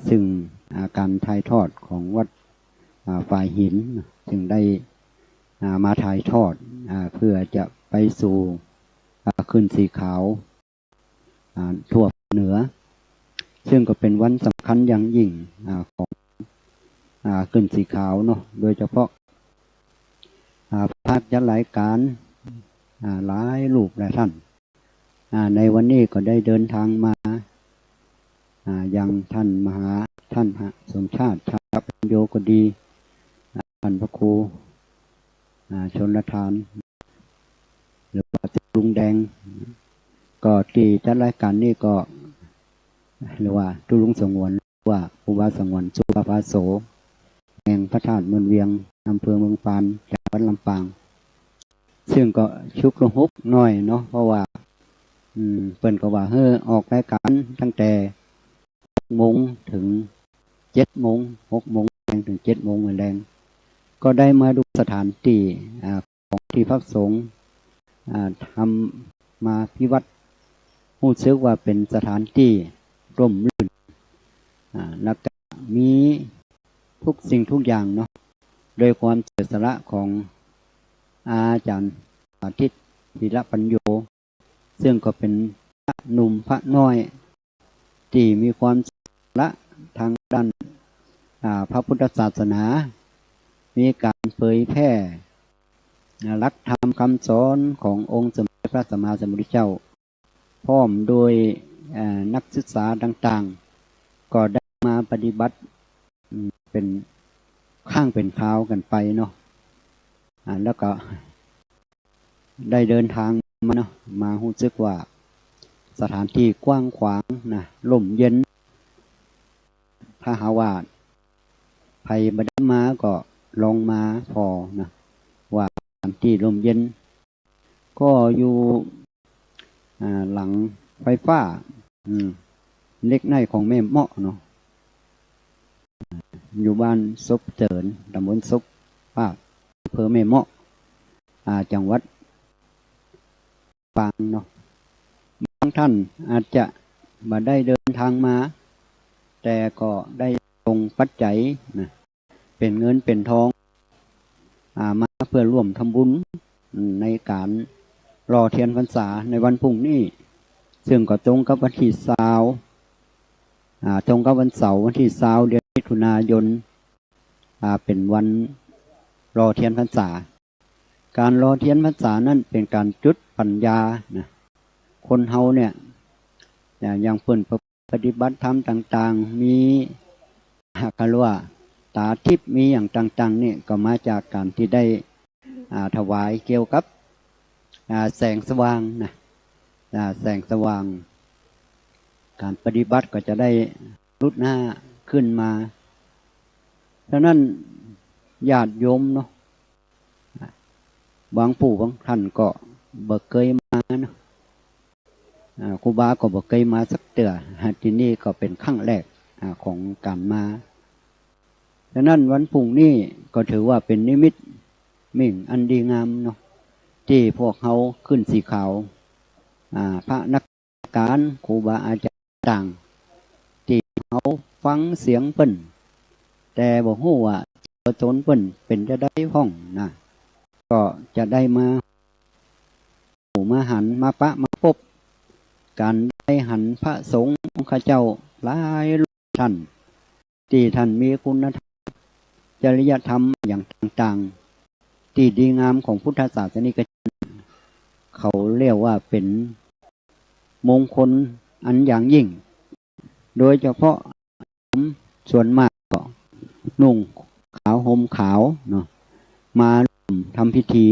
ซึ่งการถ่ายทอดของวัดฝ่ายหินจึงได้มาถ่ายทอดเพื่อจะไปสู่ขึ้นสีขาวทั่วเหนือซึ่งก็เป็นวันสำคัญอย่างยิ่งของขึ้นสีขาวเนาะโดยเฉพาะภาคจัดรายการหลายรูปหลายท่านในวันนี้ก็ได้เดินทางมายังท่านมหาท่านสมชาติชาปัญโยก็ดีท่านพระครูชนทานหรือว่าลุงแดงก็ที่จัดรายการนี้ก็หรือว่าตุลุงสงวนว่าอุบาสงวนสุภาโสแห่งพระธาตุเมืองเวียงอำเภอเมืองปานจังหวัดลำปางซึ่งก็ชุกลงฮุกน้อยเนาะเพราะว่าเปิ่นก็ว่าออกรายการตั้งแต่6 โมงถึง7 โมง6 โมงแรงถึง7 โมงแรงก็ได้มาดูสถานที่ของที่พักสงฆ์ทำมาพิวัตรรู้สึกว่าเป็นสถานที่ร่มรื่นแล้วก็มีทุกสิ่งทุกอย่างเนาะโดยความเสียสละของอาจารย์อาทิตย์ธีรปัญโยซึ่งก็เป็นพระหนุ่มพระน้อยที่มีความเสียสละทางด้านพระพุทธศาสนามีการเผยแพร่หลักธรรมคำสอนขององค์สมเด็จพระสัมมาสัมพุทธเจ้าพร้อมโดยนักศึกษาต่างๆก็ได้มาปฏิบัติเป็นข้างเป็นคราวกันไปเนาะแล้วก็ได้เดินทางมาเนาะมารู้สึกว่าสถานที่กว้างขวางนะร่มเย็นถ้าหาว่าใครบัดมาก็ลองมาพอนะว่าสถานที่ร่มเย็นก็อยู่หลังไฟฟ้าเล็กในของแม่เมาะเนาะอยู่บ้านซบเจินตำบลซบป้าอำเภอแม่เมาะจังหวัดปางเนาะบางท่านอาจจะมาได้เดินทางมาแต่ก็ได้ลงปัจจัยนะเป็นเงินเป็นทองมาเพื่อร่วมทำบุญในการรอเทียนพรรษาในวันพรุ่งนี้ซึ่งก็ตรงกับวันที่20ตรงกับวันเสาร์วันที่20เดือนมิถุนายนเป็นวันรอเทียนพรรษาการรอเทียนพรรษานั่นเป็นการจุดปัญญานะคนเฮาเนี่ยอย่างเพิ่นปฏิบัติธรรมต่างๆมีกันว่าตาทิพย์มีอย่างต่างๆนี่ก็มาจากการที่ได้ถวายเกี่ยวกับแสงสว่างนะแสงสว่างการปฏิบัติก็จะได้รุดหน้าขึ้นมาฉะนั้นญาติโยมเนาะบางผู้บางท่านก็บ่เคยมาเนาะครูบาก็บ่เคยมาสักเตือที่นี่ก็เป็นครั้งแรกของการมาฉะนั้นวันพรุ่งนี้ก็ถือว่าเป็นนิมิตมิ่งอันดีงามเนาะที่พวกเขาขึ้นสีขาวพระนักการครูบาอาจารย์ต่างที่เขาฟังเสียงเปิ้นแต่บอกฮู้ว่าตัวตนเปิ้นเป็นจะได้ห้องนะก็จะได้มาหันมาปะมาพบการได้หันพระสงฆ์องค์ข้าเจ้าหลายท่านที่ท่านมีคุณธรรมจริยธรรมอย่างต่างๆที่ดีงามของพุทธศาสนิกชนเขาเรียกว่าเป็นมงคลอันอย่างยิ่งโดยเฉพาะส่วนมากก็นุ่งขาวห่มขาวเนาะมาทำพิธี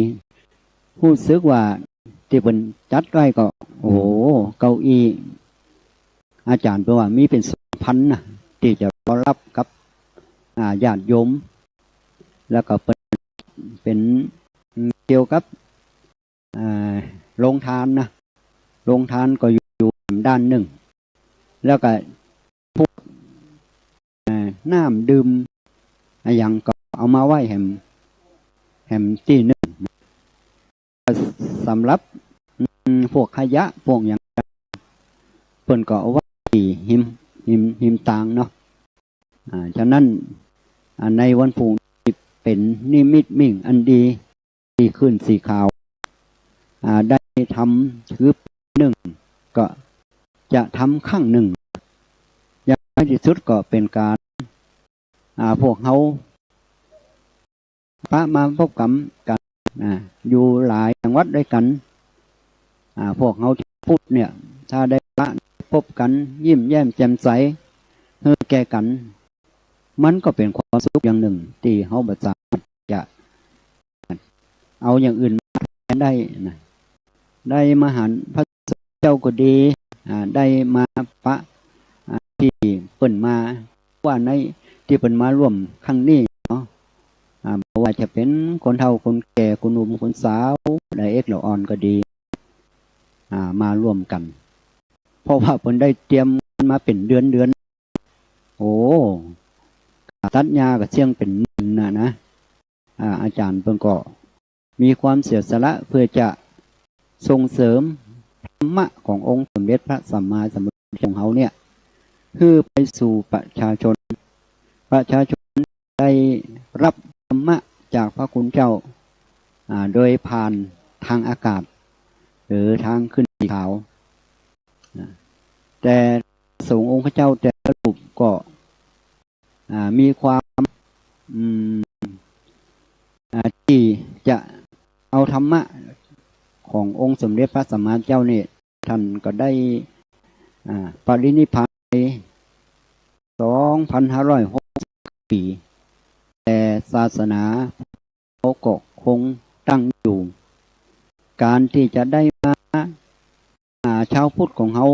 รู้สึกว่าที่เป็นจัดไว้ก็โอ้เก้าอี้อาจารย์บอกว่ามีเป็น2,000นะที่จะต้อนรับกับญาติโยมแล้วก็เป็นเกี่ยวกับโรงทานนะโรงทานก็อยู่ด้านหนึ่งแล้วก็พวกน้ำดื่มอย่างก็เอามาไว้แหมที่หนึ่งสำหรับพวกขยะพวกอย่างเพิ่นก็เอาไว้ที่หิมตางเนาะ ฉะนั้นในวันพรุ่งนี้เป็นนิมิตมิ่งอันดีที่ขึ้นสีขาวได้ทำถือหนึ่งก็จะทำข้างหนึ่งอย่างที่สุดก็เป็นการพวกเขาพระมาพบกันอยู่หลายจังหวัดด้วยกันพวกเขาพูดเนี่ยถ้าได้พระพบกันยิ้มแย้มแจ่มใสเฮือแก่กันมันก็เป็นความสุขอย่างหนึ่งที่เขาบัจจะเอาอย่างอื่นมาแทนได้นะได้มาหันพระเจ้าก็ดีได้มาพระที่เปิ่นมาว่าในที่เปิ่นมาร่วมครั้งนี้เนาะบอกว่าจะเป็นคนเฒ่าคนแก่คนหนุ่มคนสาวได้เอกหรืออ่อนก็ดีมาร่วมกันเพราะว่าเพิ่นได้เตรียมมาเป็นเดือนโอ้ตัดหญ้ากับเชียงเป็นหนึ่งนะอาจารย์เพิ่นก็มีความเสียสละเพื่อจะส่งเสริมธรรมะขององค์สมเด็จพระสัมมาสัมพุทธเจ้าของเขาเนี่ยคือไปสู่ประชาชนได้รับธรรมะจากพระคุณเจ้าโดยผ่านทางอากาศหรือทางขึ้นสีขาวแต่สงฆ์องค์พระเจ้าแต่ละรูปก็มีความที่จะเอาธรรมะขององค์สมเด็จพระสัมมาสัมพุทธเจ้านี่ท่านก็ได้ปรินิพพานไป2,560 ปีแต่ศาสนาเขาก็คงตั้งอยู่การที่จะได้มาชาวพุทธของเขา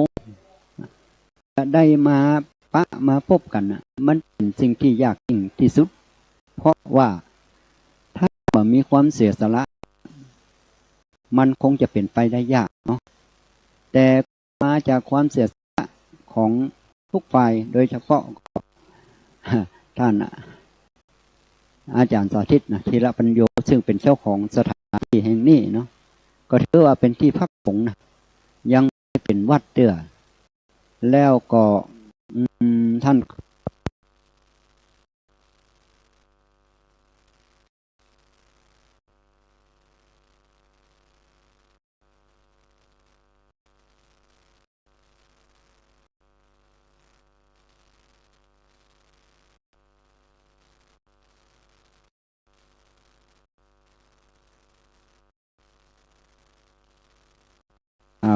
จะได้มามาพบกันมันเป็นสิ่งที่ยากจริงที่สุดเพราะว่าถ้ามีความเสียสละมันคงจะเป็นไปได้ยากเนาะแต่มาจากความเสียสละของทุกฝ่ายโดยเฉพาะท่านอาจารย์สาธิตธีรปัญโยซึ่งเป็นเจ้าของสถานที่แห่งนี้เนาะก็ถือว่าเป็นที่พักสงฆ์ยังไม่เป็นวัดเด้อแล้วก็ท่าน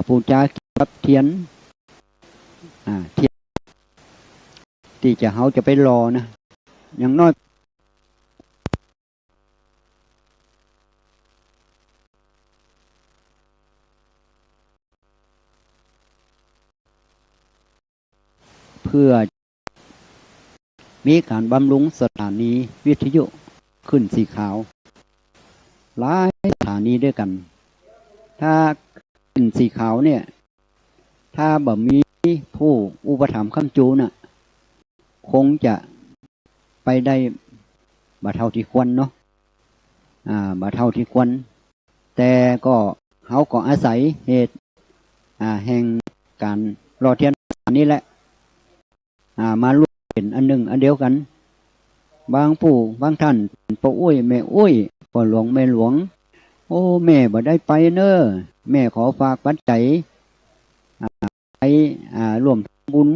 ผู้จาเกี่ยวกับเทียนที่จะเขาจะไปรอนะอย่างน้อยเพื่อมีการบำรุงสถานีวิทยุขึ้นสีขาวหลายสถานีด้วยกันถ้าขึ้นสีขาวเนี่ยถ้าบ่มีผู้อุปถัมภ์ค้ำจูน่ะคงจะไปได้บ่เท่าที่ควรเนาะบ่เท่าที่ควรแต่ก็เขาก็อาศัยเหตุแห่งการรอเทียนนี้แหละมาร่วมเป็นอันหนึ่งอันเดียวกันบางผู้บางท่านพ่ออุ้ยแม่อุ้ยพ่อหลวงแม่หลวงโอ้แม่บ่ได้ไปเนอะแม่ขอฝากปัจจัยไปร่วมบุญ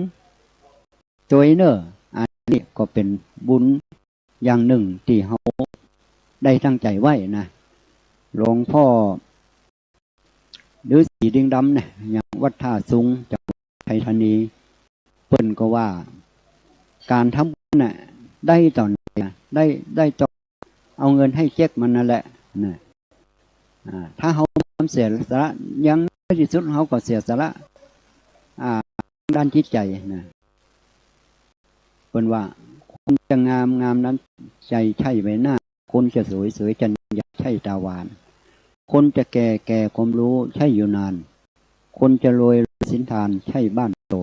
โดยเนอะอันนี้ก็เป็นบุญอย่างหนึ่งที่เขาได้ตั้งใจไว้นะหลวงพ่อฤาษีดิงดำเนี่ยอย่างวัดท่าซุงจังหวัดไทยธานีเปิ้นก็ว่าการทำบุญน่ะได้ตอนได้ตอนเอาเงินให้เช็คมันนั่นแหละนะถ้าเขาทำเสียสละยังไม่ที่สุดเขาก็เสียสละด้านจิตใจนะเป็นว่าคนจะงามนั้นใจใช่ใบหน้าคนจะสวยจันยาใช่ตาหวานคนจะแก่ความรู้ใช่อยู่นานคนจะรวยสินทานใช่บ้านโต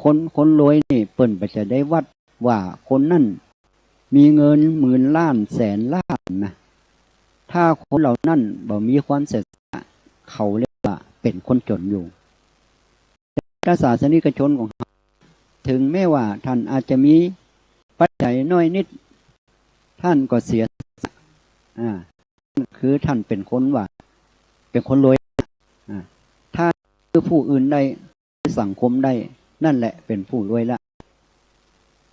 คนรวยนี่เปิ่นไปจะได้วัดว่าคนนั่นมีเงินหมื่นล้านแสนล้านนะถ้าคนเหล่านั้นบ่มีความเสียสละเขาเรียกว่าเป็นคนจนอยู่ถ้าศาสนิกชนของ ถึงแม้ว่าท่านอาจจะมีปัจจัยน้อยนิดท่านก็เสียคือท่านเป็นคนว่าเป็นคนรวยถ้าคือผู้อื่นได้สังคมได้นั่นแหละเป็นผู้รวยละ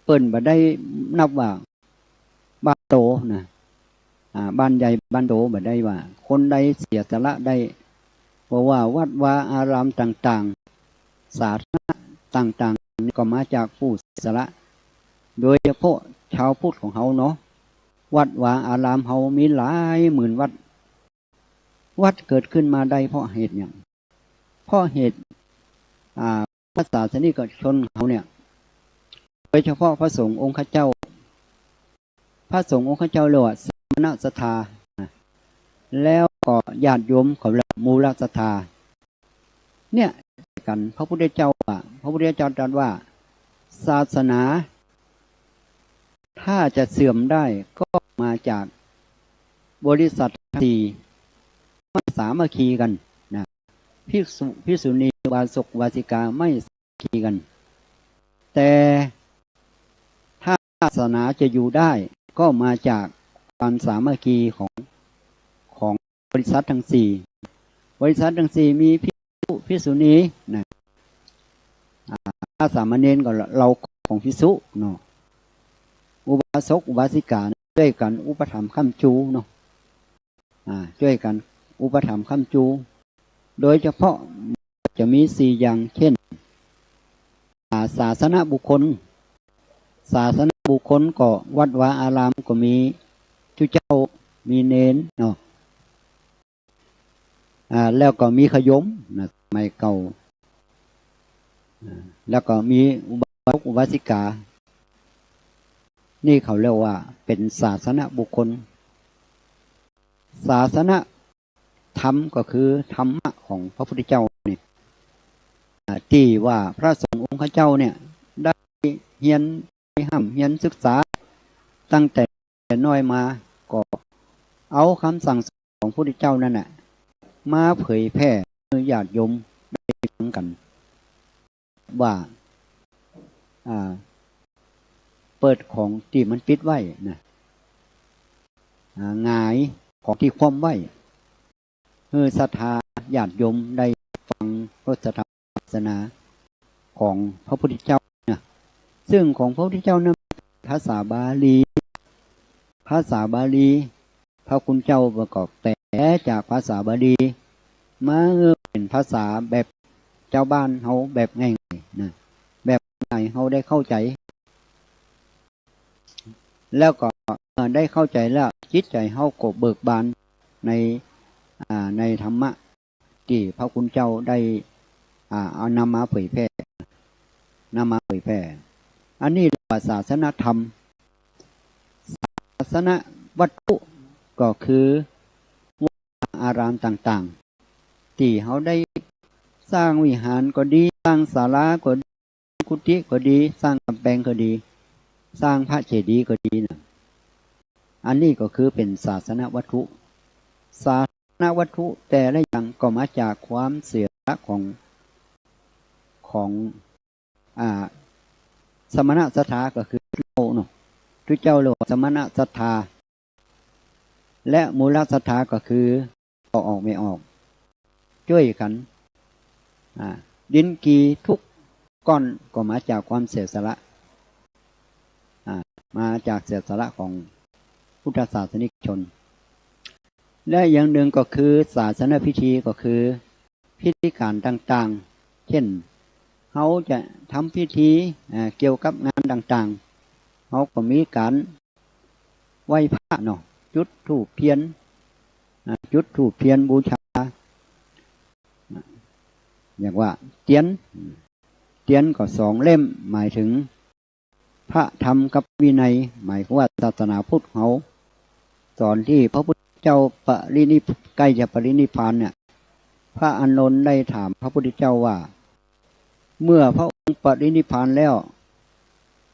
เปิ้นบ่ได้นับว่าบ้านโตนะบ้านใหญ่บ้านโตบ่ได้ว่าคนใดเสียสละได้เพราะว่าวัดวาอารามต่างๆศาสนาต่างๆนี่ก็มาจากผู้เสียสละโดยเฉพาะชาวพุทธของเขาเนาะวัดวาอารามเขามีหลายหมื่นวัดเกิดขึ้นมาได้เพราะเหตุอย่างเพราะเหตุพระศาสนิกชนเขาเนี่ยโดยเฉพาะพระสงฆ์องค์ข้าเจ้าพระสงฆ์องค์ข้าเจ้าเรียกว่าสมณศรัทธาแล้วก็ญาติโยมเขาเรียกมูลศรัทธาเนี่ยกันพระพุทธเจ้าพระพุทธเจ้าตรัสว่าศาสนาถ้าจะเสื่อมได้ก็มาจากบริษัทสี่ไม่สามัคคีกันนะภิกษุณีวาสกวาสิกาไม่สามัคคีกันแต่ถ้าศาสนาจะอยู่ได้ก็มาจากความสามัคคีของบริษัททั้งสี่บริษัททั้งสี่มีภิกษุณีนะถ้าสามเณรก็เราของภิกษุเนาะอุบาสกอุบาสิกาช่วยกันอุปถัมภ์ค้ำจูเนาะช่วยกันอุปถัมภ์ค้ำจูโดยเฉพาะจะมีสี่อย่างเช่นศาสนบุคคลศาสนบุคคลก็วัดวาอารามก็มีจุเจ้ามีเนนเนาะแล้วก็มีขยมนะสมัยเก่าแล้วก็มีอุบาสกอุบาสิกานี่เขาเรียกว่าเป็นศาสนบุคคลศาสนธรรมก็คือธรรมะของพระพุทธเจ้านี่ที่ว่าพระสงฆ์องค์ข้าเจ้าเนี่ยได้เรียนห้ามเรียนศึกษาตั้งแต่น้อยมาก็เอาคำสั่งของพระพุทธเจ้านั่นแหละมาเผยแพร่ให้ญาติโยมได้ฟังกันว่าเปิดของที่มันปิดไว้นะหงายของที่คว่ำไว้คือศรัทธาญาติโยมได้ฟังพระธรรมเทศนาของพระพุทธเจ้านะซึ่งของพระพุทธเจ้านั้นภาษาบาลีพระคุณเจ้าประกอบแต่จากภาษาบาลีมาเป็นภาษาแบบเจ้าบ้านเขาแบบง่ายๆนะแบบง่ายเขาได้เข้าใจแล้วก็ได้เข้าใจแล้วจิตใจเขาก็เบิกบานในธรรมะที่พระคุณเจ้าได้เอานำมาเผยแพร่อันนี้เรียกว่าศาสนธรรมศาสนวัตถุก็คืออารามต่างๆที่เขาได้สร้างวิหารก็ดีสร้างศาลาก็ดีกุฏิก็ดีสร้างกำแพงก็ดีสร้างพระเจดีย์ก็ดีนะอันนี้ก็คือเป็นศาสนวัตถุแต่ละอย่างก็มาจากความเสียสละของสมณศรัทธาก็คือเราเนาะทุกเจ้าเรียกว่าสมณศรัทธาและมูลศรัทธาก็คือออกไม่ออกช่วยกันดินกีทุกก้อนก็มาจากความเสียสละมาจากเสียสละของพุทธศาสนิกชนและอย่างหนึ่งก็คือศาสนพิธีก็คือพิธีการต่างๆเช่นเขาจะทำพิธีเกี่ยวกับงานต่างๆเขาก็มีการไหว้พระเนาะจุดธูปเทียนบูชาอย่างว่าเทียนก็2 เล่มหมายถึงพระธรรมกับวินัยหมายว่าศาสนาพุทธเขาสอนที่พระพุทธเจ้าใกล้จะปรินิพพานเนี่ยพระอานนท์ได้ถามพระพุทธเจ้าว่าเมื่อพระองค์ปรินิพพานแล้ว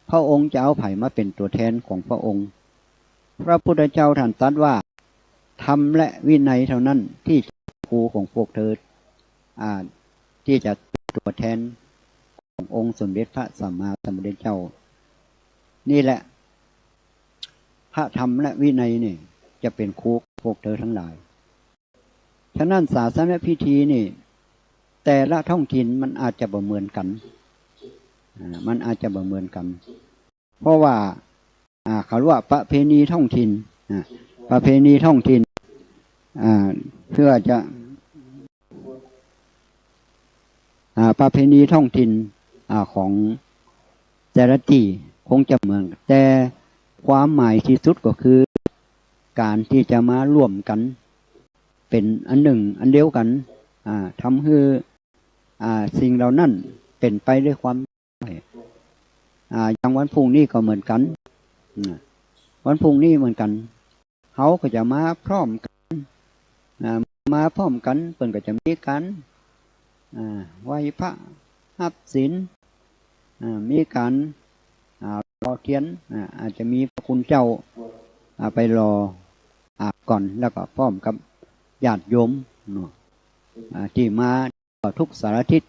พระองค์จะเอาไผ่มาเป็นตัวแทนของพระองค์พระพุทธเจ้าท่านตรัสว่าธรรมและวินัยเท่านั้นที่ครูของพวกเธอที่จะเป็นตัวแทน ขององค์สมเด็จพระสัมมาสัมพุทธเจ้านี่แหละพระธรรมและวินัยนี่จะเป็นครูพวกเธอทั้งหลายฉะนั้นศาสนพิธีนี่แต่ละท้องถิ่นมันอาจจะบ่เหมือนกันมันอาจจะบ่เหมือนกันเพราะว่าเขาเรียกว่าประเพณีท้องถิ่นประเพณีท้องถิ่นเพื่อจะประเพณีท้องถิ่นของแต่ละที่คงจะเหมือนแต่ความหมายที่สุดก็คือการที่จะมาร่วมกันเป็นอันหนึ่งอันเดียวกันทำให้สิ่งเหล่านั้นเป็นไปด้วยความอย่างวันพรุ่งนี้ก็เหมือนกันวันพรุ่งนี้เหมือนกันเขาก็จะมาพร้อมกันมาพร้อมกันเพิ่นก็จะมีการไหว้พระนับศีลมีการรอเทียนอาจจะมีพระคุณเจ้าไปรอก่อนแล้วก็พร้อมกับญาติโยมที่มาทุกสารทิศ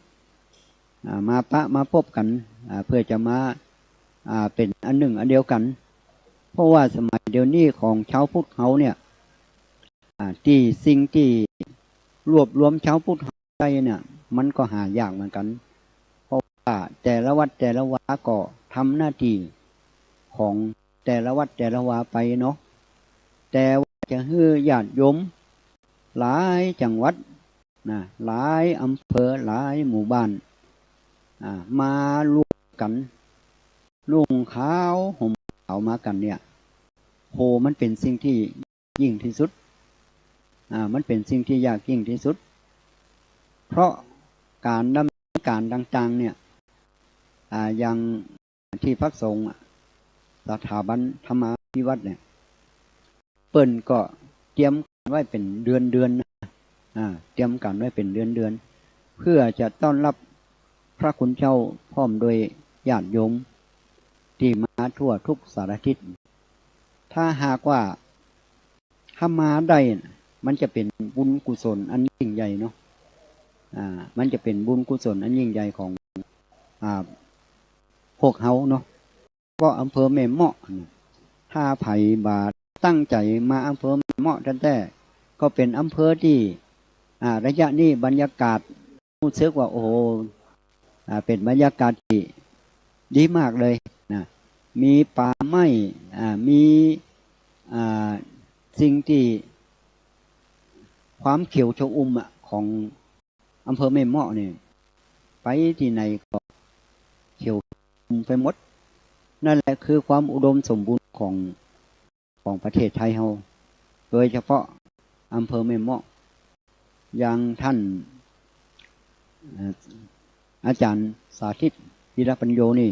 มาปะมาพบกันเพื่อจะมาเป็นอันหนึ่งอันเดียวกันเพราะว่าสมัยเดี๋ยวนี้ของชาวพุทธเขาเนี่ยที่สิ่งที่รวบรวมชาวพุทธได้เนี่ยมันก็หายากเหมือนกันเพราะว่าแต่ละวัดแต่ละวาก็ทำหน้าที่ของแต่ละวัดแต่ละวาไปเนาะแต่ว่าจะให้ญาติโยมหลายจังหวัดหลายอำเภอหลายหมู่บ้านมารวมกันนุ่งขาวห่มขาวมากันเนี่ยโหมันเป็นสิ่งที่ยิ่งที่สุดมันเป็นสิ่งที่ยากยิ่งที่สุดเพราะการดำเนินการต่างๆเนี่ยอย่างที่พระสงฆ์สถาบันธรรมาภิวัตน์เนี่ยเปิ้นก็เตรียมไว้เป็นเดือนเตรียมการไว้เป็นเดือนเพื่อจะต้อนรับพระคุณเจ้าพร้อมโดยญาติโยมที่มาทั่วทุกสารทิศถ้าหากว่าถ้ามาได้มันจะเป็นบุญกุศลอันยิ่งใหญ่เนาะมันจะเป็นบุญกุศลอันยิ่งใหญ่ของพวกเฮาเนาะก็อำเภอแม่เมาะถ้าไผ่บาทตั้งใจมาอำเภอแม่เมาะแต่ก็เป็นอำเภอที่ระยะนี้บรรยากาศรู้สึกว่าโอ้เป็นบรรยากาศที่ดีมากเลยนะมีป่าไม้มีสิ่งที่ความเขียวชอุ่มของอำเภอแม่เมาะเนี่ยไปที่ไหนก็เขียวอุ่มไปหมดนั่นแหละคือความอุดมสมบูรณ์ของประเทศไทยเราโดยเฉพาะอำเภอแม่เมาะอย่างท่านอาจารย์สาธิตวีรปัญโยนี่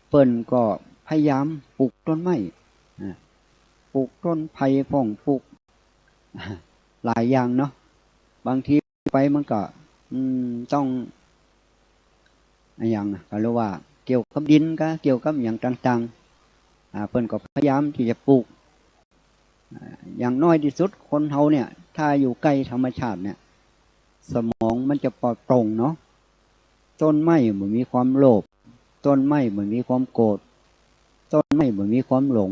เปิ้นก็พยายามปลูกต้นไม้ปลูกต้นไผ่พ่องปลูกหลายอย่างเนาะบางทีไปมันก็ต้องอย่างก็เรียกว่าเกี่ยวกับดินก็เกี่ยวกับอย่างต่างๆเพิ่นก็พยายามที่จะปลูกอย่างน้อยที่สุดคนเฮาเนี่ยถ้าอยู่ใกล้ธรรมชาติเนี่ยสมองมันจะปลอดโปร่งเนาะต้นไม้เหมือนมีความโลภต้นไม้เหมือนมีความโกรธต้นไม้เหมือนมีความหลง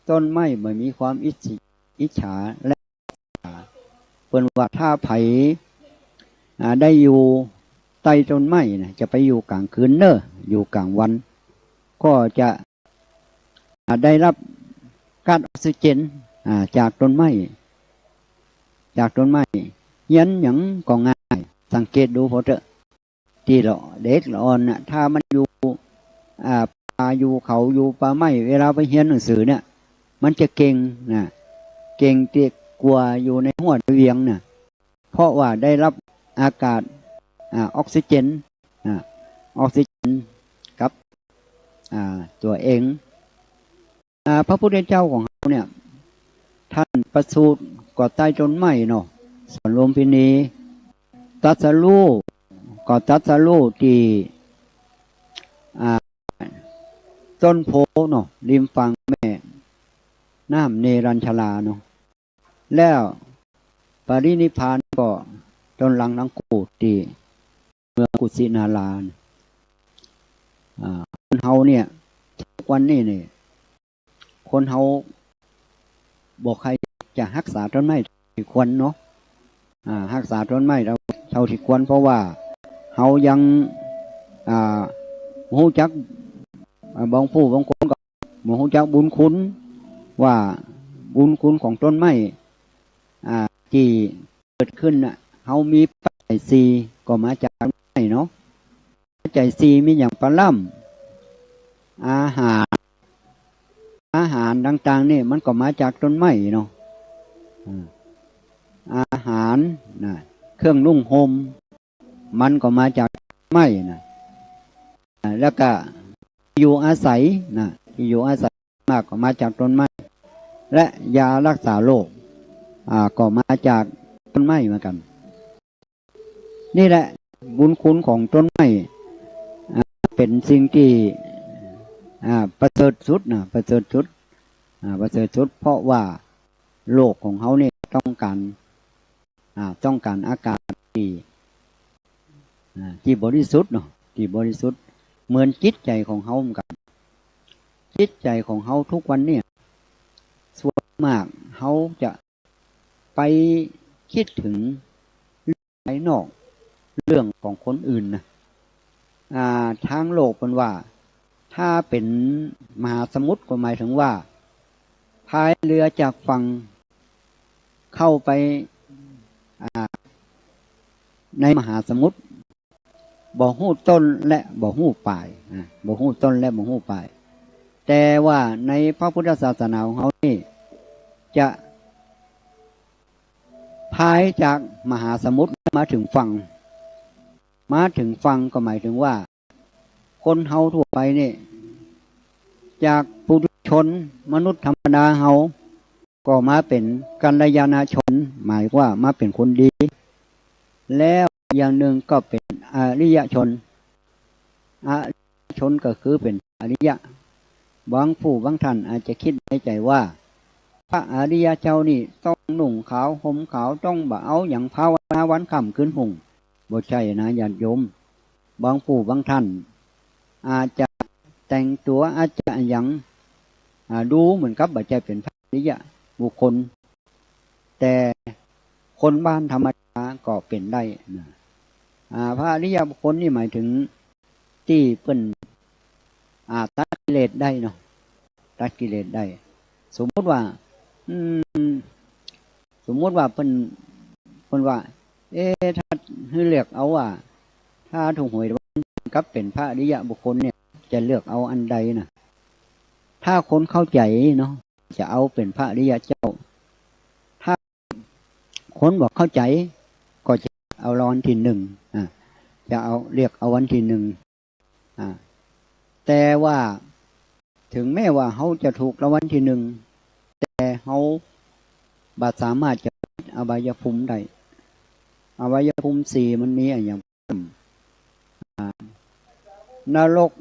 ต้นไม้เหมือนมีความอิจฉาและเปิ้นว่าถ้าไผได้อยู่ใต้ต้นไม้นะจะไปอยู่กลางคืนเนอะอยู่กลางวันก็จะได้รับก๊าซออกซิเจนจากต้นไม้ยันหยังก็ง่ายสังเกตดูพอเถอะที่เราเด็กละอ่อนน่ะถ้ามันอยู่ป่าอยู่เขาอยู่ป่าไม้เวลาไปเรียนหนังสือเนี่ยมันจะเก่งนะเก่งเตียกลัวอยู่ในหัวเวียงน่ะเพราะว่าได้รับอากาศออกซิเจนกับตัวเองพระพุทธเจ้าของเราเนี่ยท่านประสูติก่อใต้ต้นไม้เนาะสวนลุมพินีตรัสรู้ที่ต้นโพเนาะริมฝั่งแม่น้ำเนรัญชลาเนาะแล้วปรินิพพานก็ต้นหลังนังกูที่เมืองกุสินารา คนเฮาเนี่ยทุกวันนี้เนี่ยคนเฮาบอกใครจะรักษาต้นไม้ที่ควรเนาะรักษาต้นไม้เราเท่าที่ควรเพราะว่าเฮายังหูจักบางผู้บางคนก็หูจักบุญคุณว่าบุญคุณของต้นไม้ที่เกิดขึ้นน่ะเฮามีปัจจัยสี่ก็มาจากต้นไม้เนาะปัจจัยสี่มีอย่างปลาล่ำอาหารต่างๆนี่มันก็มาจากต้นไม้เนาะอาหารนะเครื่องนุ่งห่มมันก็มาจากไม้นะแล้วก็อยู่อาศัยนะที่อยู่อาศัยมากก็มาจากต้นไม้และยารักษาโรคก็มาจากต้นไม้เหมือนกันนี่แหละบุญคุณของต้นไม้เป็นสิ่งที่ประเสริฐสุดนะประเสริฐสุดเพราะว่าโลกของเขาเนี่ยต้องการอากาศที่บริสุทธิ์เนาะที่บริสุทธิ์เหมือนจิตใจของเขาเหมือนกันจิตใจของเขาทุกวันเนี่ยส่วนมากเขาจะไปคิดถึงเรื่องภายนอกเรื่องของคนอื่นนะทางโลกเป็นว่าถ้าเป็นมหาสมุทรก็หมายถึงว่าพายเรือจากฝั่งเข้าไปในมหาสมุทรบ่ฮู้ต้นและบ่ฮู้ปลายบ่ฮู้ต้นและบ่ฮู้ปลายแต่ว่าในพระพุทธศาสนาของเขานี่จะพายจากมหาสมุทรมาถึงฝั่งก็หมายถึงว่าคนเฮาทั่วไปนี่จากปุถุชนมนุษย์ธรรมดาเฮาก็มาเป็นกัลยาณชนหมายว่ามาเป็นคนดีแล้วอย่างหนึ่งก็เป็นอริยชนก็คือเป็นอริยะบางผู้บางท่านอาจจะคิดในใจว่าพระอริยเจ้านี่ต้องนุ่งขาวห่มขาวต้องบ่เอาอย่างภาวนาวันค่ำคืนหุ่งบ่ใช่นะญาติโยมบางผู้บางท่านอาจจะแต่งตัวอาจจะอย่างดูเหมือนกับบ่ใจเป็นพระอริยบุคคลแต่คนบ้านธรรมดาก็เป็นได้นะพระอริยบุคคลนี่หมายถึงที่เป็นตัดกิเลสได้เนาะตัดกิเลสได้สมมติว่าเป็นว่าถ้าให้เลือกเอาว่าถ้าถูกหวยกับเป็นพระอริยบุคคลเนี่ยจะเลือกเอาอันใดนะถ้าคนเข้าใจเนาะจะเอาเป็นพระอริยเจ้าถ้าคนบอกเข้าใจก็จะเอารางวัลที่หนึ่งจะเอาเรียกเอาวันที่หนึ่งแต่ว่าถึงแม้ว่าเขาจะถูกรางวัลที่หนึ่งแต่เขาบาดสามารถจะอบายภูมิได้อบายภูมิสี่มันมีอย่างนรก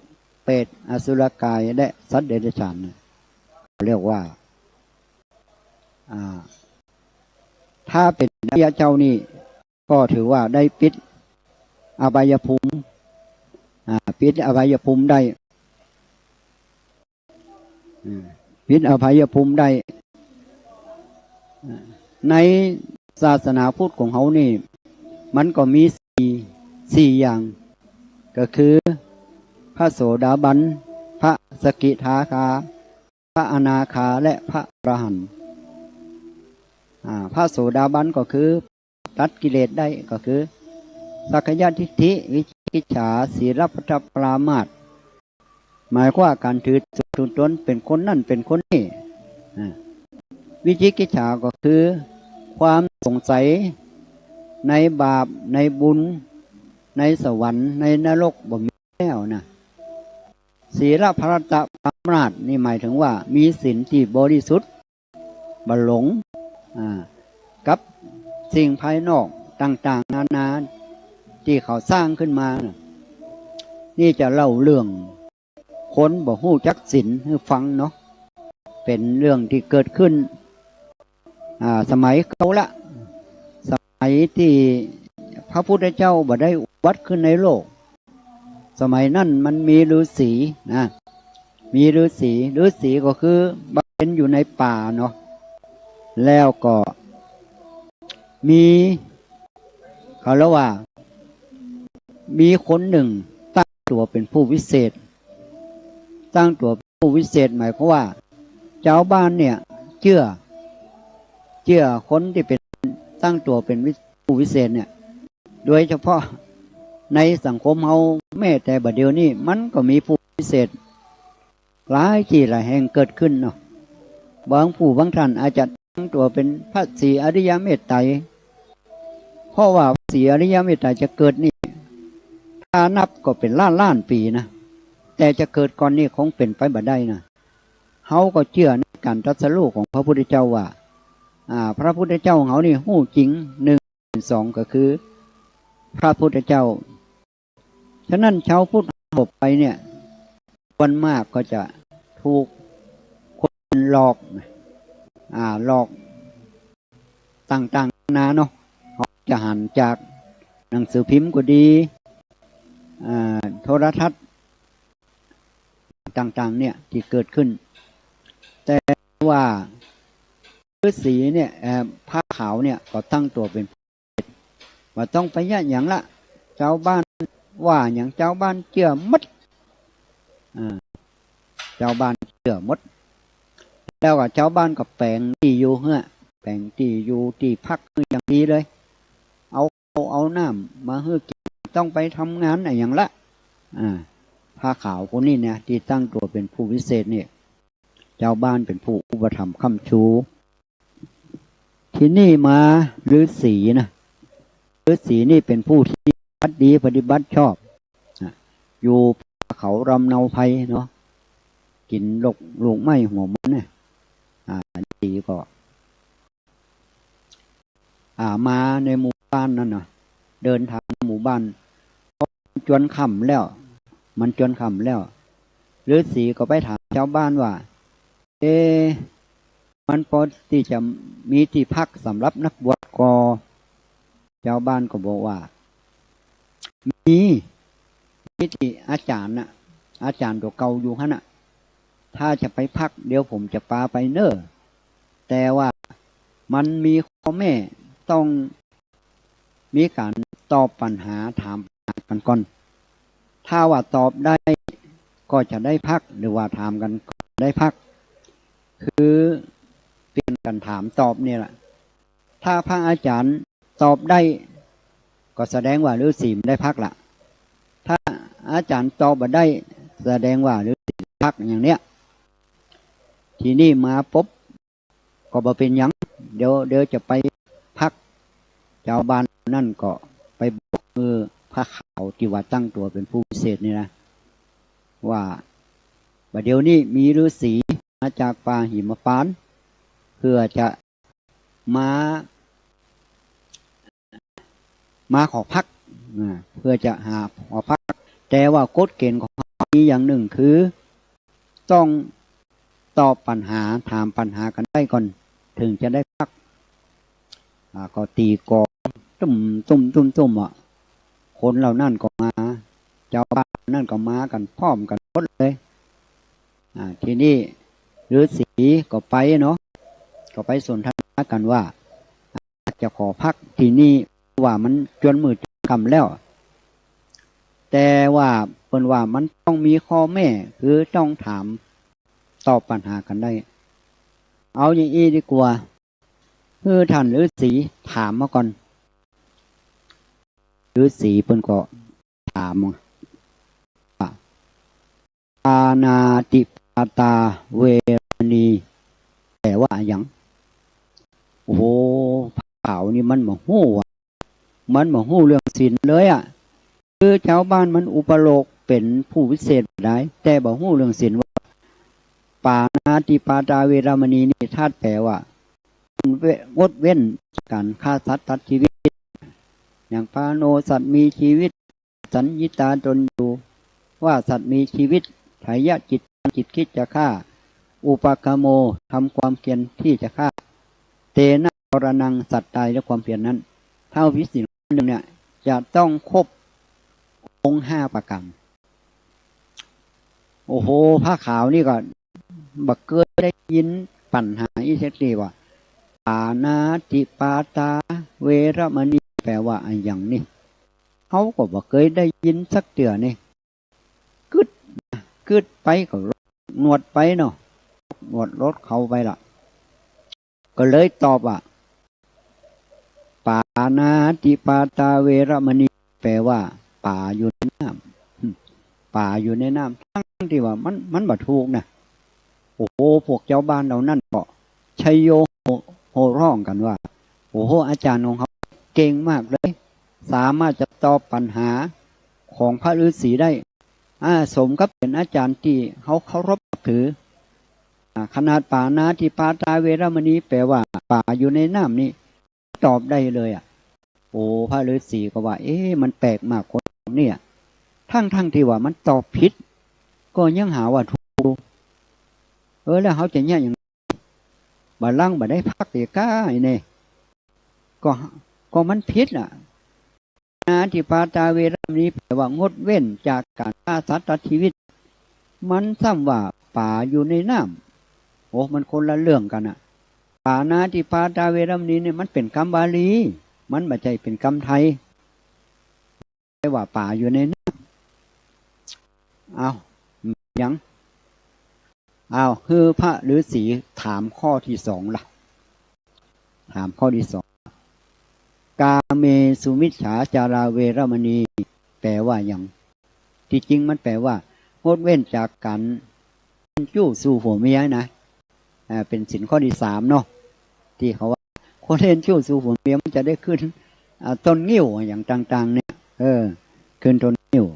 เปรตอสุรกายและสัตว์เดรัจฉานเรียกว่าถ้าเป็นอริยเจ้านี่ก็ถือว่าได้ปิดอบายภูมิปิดอบายภูมิได้ปิดอบายภูมิได้ในศาสนาพุทธของเขานี่มันก็มีสี่อย่างก็คือพระโสดาบันพระสกิทาคาพระอนาคาและพระอรหันต์พระโสดาบันก็คือตัดกิเลสได้ก็คือสักกายทิฏฐิวิจิกิจฉาศีลพัตปรามาสหมายว่าการถือตัวตนเป็นคนนั่นเป็นคนนี้วิจิกิจฉาก็คือความสงสัยในบาปในบุญในสวรรค์ในนรกบ่มีแล้วนะศีลพัตปรามาสนี่หมายถึงว่ามีศีลที่บริสุทธิ์บ่หลงกับสิ่งภายนอกต่างๆนานาที่เขาสร้างขึ้นมานี่จะเล่าเรื่องคนบ่ฮู้จักศีลให้ฟังเนาะเป็นเรื่องที่เกิดขึ้นสมัยเขาละสมัยที่พระพุทธเจ้าบ่ได้อุบัติขึ้นในโลก สมัยนั้นมันมีฤาษีนะมีฤาษีก็คือบำเพ็ญอยู่ในป่าเนาะแล้วก็มีเขาเรียกว่ามีคนหนึ่งตั้งตัวเป็นผู้วิเศษตั้งตัวเป็นผู้วิเศษหมายความว่าเจ้าบ้านเนี่ยเชื่อคนที่เป็นตั้งตัวเป็นผู้วิเศษเนี่ยโดยเฉพาะในสังคมเฮาแม้แต่บัดเดี๋ยวนี้มันก็มีผู้วิเศษหลายที่หลายแห่งเกิดขึ้นเนาะบางผู้บางท่านอาจจะตั้งตัวเป็นพระศรีอริยเมตไตรเพราะว่าศรีอริยเมตไตรจะเกิดนี่ถ้านับก็เป็นล้านปีนะแต่จะเกิดก่อนนี้คงเป็นไปบ่ได้นะเฮาก็เชื่อในการตรัสรู้ของพระพุทธเจ้าว่าพระพุทธเจ้าเฮานี่ฮู้จริง1 2ก็คือพระพุทธเจ้าฉะนั้นชาวพุทธทั่วไปเนี่ยวันมากก็จะถูกคนหลอกหลอกต่างๆนาเนาะเขาจะหันจากหนังสือพิมพ์ก็ดีโทรทัศน์ต่างๆเนี่ยที่เกิดขึ้นแต่ว่าฤาษีเนี่ยผ้าขาวเนี่ยก็ตั้งตัวเป็นว่าต้องไปยะอย่างละเจ้าบ้านว่าอย่างเจ้าบ้านเชื่อมัดเจ้าบ้านเชื่อมัดแล้วก็เจ้าบ้านก็แปลงที่อยู่แปลงที่อยู่ที่พักอย่างดีเลยเอาน้ำมาให้กินต้องไปทำงานอะไรอย่างละผ้าขาวคนนี้เนี่ยที่ตั้งตัวเป็นผู้วิเศษเนี่ยเจ้าบ้านเป็นผู้อุปถัมภ์ค้ำชูที่นี่มาฤาษีนะฤาษีนี่เป็นผู้ที่ปฏิบัติดีปฏิบัติชอบอยู่เขารำเนาภัยเนาะกินลูกไม้หัวมันเนี่ยดีก็มาในหมู่บ้านนั่นน่ะเดินทางหมู่บ้านจวนค่ำแล้วมันจวนค่ำแล้วฤาษีก็ไปถามชาวบ้านว่ามันพอที่จะมีที่พักสำหรับนักบวชก็ชาวบ้านก็บอกว่ามีที่อาจารย์ตัวเก่าอยู่ฮะน่ะถ้าจะไปพักเดี๋ยวผมจะพาไปเนอะแต่ว่ามันมีข้อแม่ต้องมีการตอบปัญหาถามกันก่อนถ้าว่าตอบได้ก็จะได้พักหรือว่าถามกันก็ได้พักคือเปลี่ยนกันถามตอบเนี่ยแหละถ้าพระอาจารย์ตอบได้ก็แสดงว่าฤาษีได้พักละถ้าอาจารย์ตอบบ่ได้แสดงว่าฤาษีพักอย่างเนี้ยทีนี้มาปุ๊บก็บ่เป็นยังเดี๋ยวจะไปพักเจ้าบ้านนั่นก็ไปบอกพระขาวที่ว่าตั้งตัวเป็นผู้พิเศษนี่นะว่าบัดเดี๋ยวนี้มีฤาษีมาจากป่าหิมพานต์เพื่อจะมาขอพักเพื่อจะหาขอพักแต่ว่ากฎเกณฑ์ของมีอย่างหนึ่งคือต้องตอบปัญหาถามปัญหากันได้ก่อนถึงจะได้พักก็ตีกองตุ้มคนเหล่านั่นก็มาเจ้าบ้านนั่นก็มากันพร้อมกันหมดเลยทีนี้ฤาษีก็ไปเนาะก็ไปสนทนากันว่าจะขอพักที่นี่ว่ามันจนมืดค่ำแล้วแต่ว่าเพิ่นว่ามันต้องมีข้อแม่คือต้องถามตอบปัญหากันได้เอาอย่างนี้ดีกว่าคือท่านฤาษีถามมาก่อนฤาษีเพิ่นก็ถามว่าปานาติปาตาเวรณีแต่ว่าอย่างโอ้โหเปล่านี่มันมาหู้เรื่องศีลเลยคือชาวบ้านมันอุปโลกเป็นผู้วิเศษได้แต่บ่ฮู้เรื่องศีลว่าปานาติปาตาเวรมณีนี่ธาตุแปลว่างดเว้นการฆ่าสัตว์ตัดชีวิตอย่างปาโนสัตว์มีชีวิตสัญญิตาตนอยู่ว่าสัตว์มีชีวิตไถยะจิตคิดจะฆ่าอุปกโมทำความเพียรที่จะฆ่าเตนะกรณังสัตว์ตายและความเพียรนั้นเท่าพิสิทธิ์หนึ่งเนี่ยจะต้องครบองค์5 ประการ โอ้โหผ้าขาวนี่ก็บักเกยได้ยินปัญหาอีเสกดีว่าปานาติปาตาเวรมณีแปลว่าอะไรอย่างนี้เขาก็บักเคยได้ยินสักเตือนี่กึดกึดไปก็นวดไปเนาะนวดรถเขาไปละก็เลยตอบว่าปานาติปาตาเวรมณีแปลว่าป่าอยู่ในน้ำป่าอยู่ในน้ำทั้งที่ว่ามันบ่ถูกนะโอ้โหพวกเจ้าบ้านเรานั่นก็ชัยโยโห่ร้องกันว่าโอ้โหอาจารย์ของเขาเก่งมากเลยสามารถจะตอบปัญหาของพระฤาษีได้สมกับเป็นอาจารย์ที่เขาเคารพถือขนาดป่านาที่ปาตาเวรมณีแปลว่าป่าอยู่ในน้ำนี่ตอบได้เลยโอ้พระฤาษีก็ว่ามันแปลกมากคนเนี่ยทั้งที่ว่ามันตอบผิดก็ยังหาว่าถูกแล้วเขาจะเนี่ยอย่างบ่ลังบ่ได้พักเดียก้าเนี่ยก็มันผิดนาทิปาตาเวรมณีแปลว่างดเว้นจากการฆ่าสัตว์ตัดชีวิตมันซ้ำว่าป่าอยู่ในน้ำโอ้มันคนละเรื่องกันป่านาทิปาตาเวรมณีเนี่ยมันเป็นคำบาลีมันไม่ใช่เป็นคำไทยแปลว่าป่าอยู่ในน้ำเอายังคือพระฤาษีถามข้อที่สองล่ะถามข้อที่สองกาเมสุมิจฉาจาราเวรมณีแปลว่าอย่างที่จริงมันแปลว่างดเว้นจากการจู้สู่ผัวเมียนะเป็นสินข้อที่สามเนาะที่เขาว่าคนเล่นจู้สู่ผัวเมียมันจะได้ขึ้นต้นงิ้วอย่างต่างๆเนี่ยขึ้นต้นงิ้ว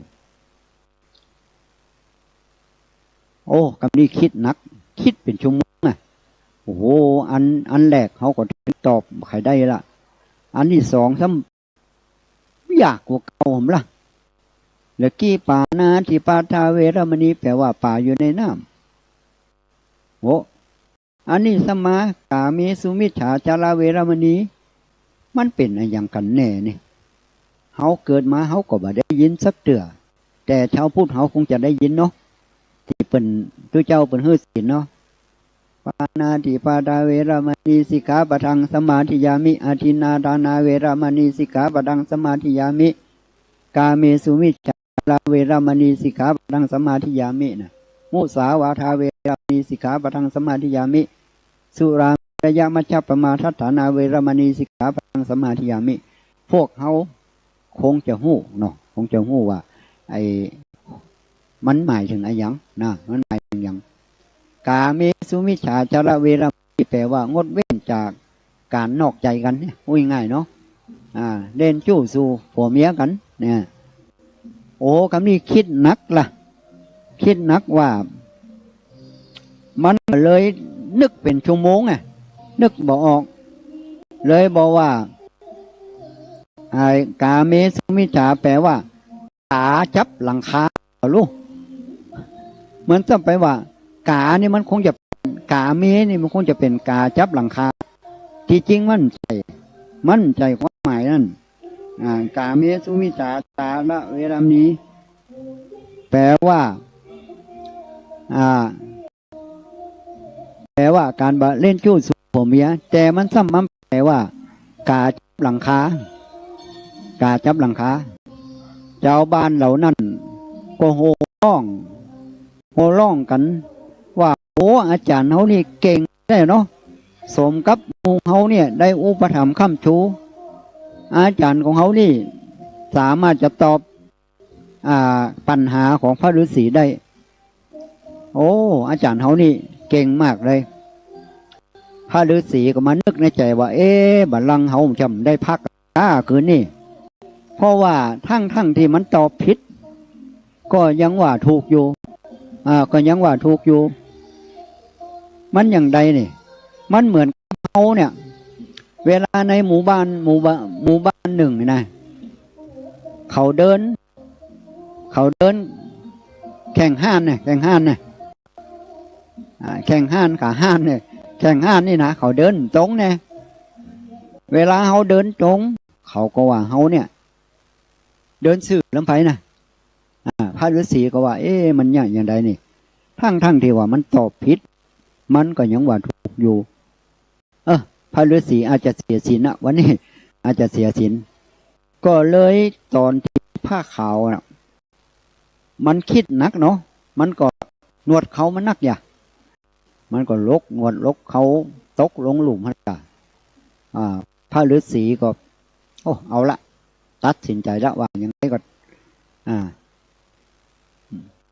โอ้กำนี้คิดนักคิดเป็นชั่วโมงโอ้โหอันแรกเขาก็ตอบใครได้ละอันที่สองซ้ำอยากกว่าเก่าผมล่ะแล้วกี้ป่านาทิปาตาเวรมณีแปลว่าป่าอยู่ในน้ำโอ้อันนี้สมากาเมสุมิจฉาจาราเวรมณีมันเป็นอะไรอย่างกันแน่นี่เขาเกิดมาเขาก็บ่ได้ยินสักเตือแต่ชาวพุทธเขาคงจะได้ยินเนาะที่เป็นตัวเจ้าเป็นฮือศีลเนาะปานาติปาตาเวรมณีสิกขาปะทังสมาธิยามิอาทินนาดานาเวรมณีสิกขาปะทังสมาธิยามิกาเมสุมิจฉาเวรมณีสิกขาปะทังสมาธิยามินะมุสาวาทาเวรมณีสิกขาปะทังสมาธิยามิสุราระยะมัชฌัปปมาทัฏฐานาเวรมณีสิกขาปะทังสมาธิยามิพวกเขาคงจะหู้เนาะคงจะหู้ว่ามันหมายถึงอะไรยังนะมันหมายถึงยังกาเมสุมิจฉาจาระเวรมณีแปลว่างดเว้นจากการนอกใจกันเนี่ยง่ายเนาะเล่นจู้สู่ผัวเมียกันเนี่ยโอ้คำนี้คิดนักล่ะคิดนักว่ามันเลยนึกเป็นชั่วโมงนึกบอกออกเลยบอกว่ากาเมสุมิจฉาแปลว่ากาจับหลังคาลูกเหมือนจะไปว่ากานี่มันคงจะกาเมนี่มันคงจะเป็นกาจับหลังคาที่จริงมั่นใจความหมายนั่นกาเมสุมิจฉาจาระเวรมณีแปลว่าการเล่นชู้สู่ผัวเมียแต่มันซ้ำมันแปลว่ากาจับหลังคากาจับหลังคาเจ้าบ้านเหล่านั้นก็โห่ร้องกันว่าโอ้อาจารย์เขานี่เก่งได้เนาะสมกับหมู่เขาเนี่ยได้อุปถัมภ์ค้ำชูอาจารย์ของเขานี่สามารถจะตอบปัญหาของพระฤาษีได้โอ้อาจารย์เขานี่เก่งมากเลยพระฤาษีก็มานึกในใจว่าบัลลังก์เขาจำได้พักคืนนี่เพราะว่าทั้งที่มันตอบผิดก็ยังว่าถูกอยู่มันอย่างใดนี่มันเหมือนเขาเนี่ยเวลาในหมู่บ้านหนึ่งนะเขาเดินแข่งห้านเนี่ยแข่งห้านขาห้านเนี่ยแข่งห้านนี่นะเขาเดินตรงเนี่ยเวลาเขาเดินตรงเขาก็ว่าเขาเนี่ยเดินสื่อลำไผ่นะพระฤาษีก็ว่ามันอย่างใดนี่ ทั้งที่ว่ามันตอบผิดมันก็ยังว่าถูกอยู่พระฤาษีอาจจะเสียศีลนะวันนี้อาจจะเสียศีลก็เลยตอนที่ผ้าขาวนะมันคิดนักเนาะมันก็นวดเขามันนักอย่ามันก็ลกนวดลกเขาตกลงหลุมฮะจ้ะพระฤาษีก็เอาละตัดสินใจละว่าอย่างไรก็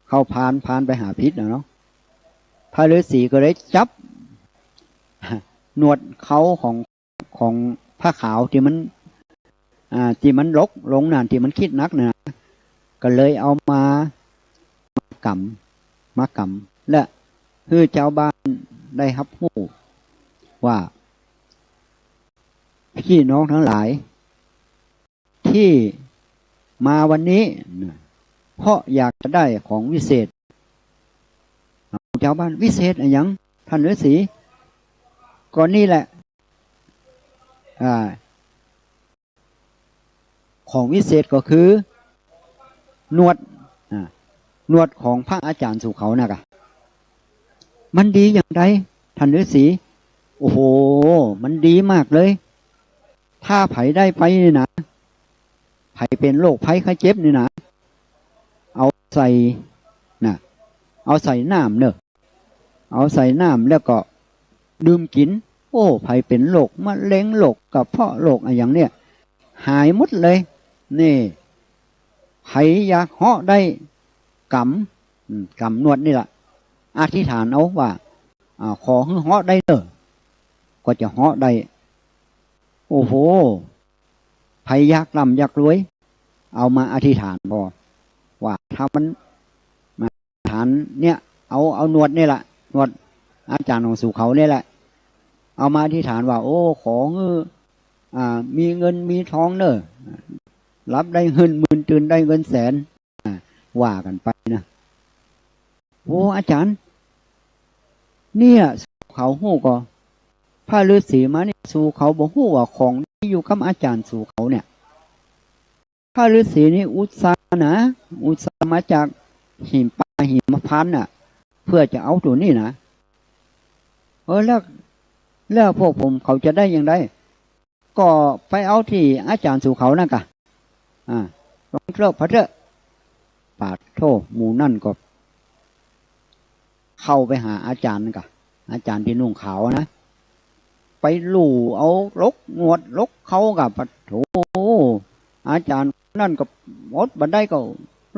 เข้าพานไปหาพิษเนาะพระฤาษีก็เลยจับนวดเขาของผ้าขาวที่มันลกลงนั่นที่มันคิดนักนะก็เลยเอามากำและคือเจ้าบ้านได้รับรู้ว่าพี่น้องทั้งหลายที่มาวันนี้เพราะอยากจะได้ของวิเศษชาวบ้านวิเศษอะไรอย่างท่านฤาษีก่อนนี่แหละของวิเศษก็คือนวดของพระอาจารย์สุเขานะกะมันดีอย่างไรท่านฤาษีโอ้โหมันดีมากเลยถ้าไผได้ไปนี่นะไผเป็นโรคไผไข้เจ็บนี่นะเอาใส่น้ำเนอะเอาใส่น้ำแล้วก็ดื่มกินไผเป็นโรคมะเร็งโรคกระเพาะโรคอะไรอย่างเนี้ยหายหมดเลยนี่ไผอยากเหาะได้กำนวดนี่แหละอธิษฐานเอาว่าขอให้เหาะได้เนอะก็จะเหาะได้โอ้โหไผอยากร่ำอยากรวยเอามาอธิษฐานพอว่าถ้ามันมาฐานเนี่ยเอานวดนี่แหละนวดอาจารย์ของสุเขาเนี่ยแหละเอามาอธิษฐานว่าขอมีเงินมีทองเนอะรับได้เงินหมื่นตื่นได้เงินแสนว่ากันไปนะอาจารย์เนี่ยสุเขาหู้ก็พระฤาษีมาเนี่ยสู่เขาบอกหู้ว่าของที่อยู่กับอาจารย์สู่เขาเนี่ยพระฤาษีนี่อุตส่าห์มาจากหิมพานต์น่ะเพื่อจะเอาตัวนี้นะแล้วพวกผมเขาจะได้อย่างไรก็ไปเอาที่อาจารย์สู่เขานั่นกะลองเลิกพระเจ้าปาดโทษหมู่นั่นก็เข้าไปหาอาจารย์นั่นกะอาจารย์ที่นุ่งขาวนะไปลู่เอาลกงวดลกเขากับโถอาจารย์นั่นก็มดบันไดก็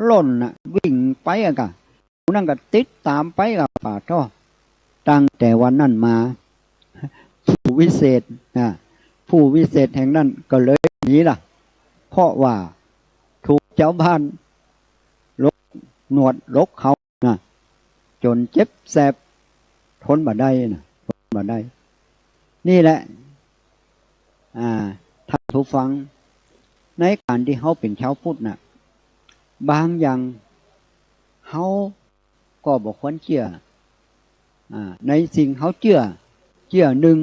ล่นวิ่งไปกะนั่นก็ติดตามไปกับปาดโทษตั้งแต่วันนั้นมาผู้วิเศษแห่งนั้นก็เลยหนีล่ะเพราะว่าถูกเจ้าบ้านลกนวดลกเขาจนเจ็บแสบทนบ่ได้นี่แหละท่านผู้ฟังในการที่เขาเป็นชาวพุทธน่ะบางอย่างเขาก็บอกควรเชื่อในสิ่งเขาเชื่อหนึ่ง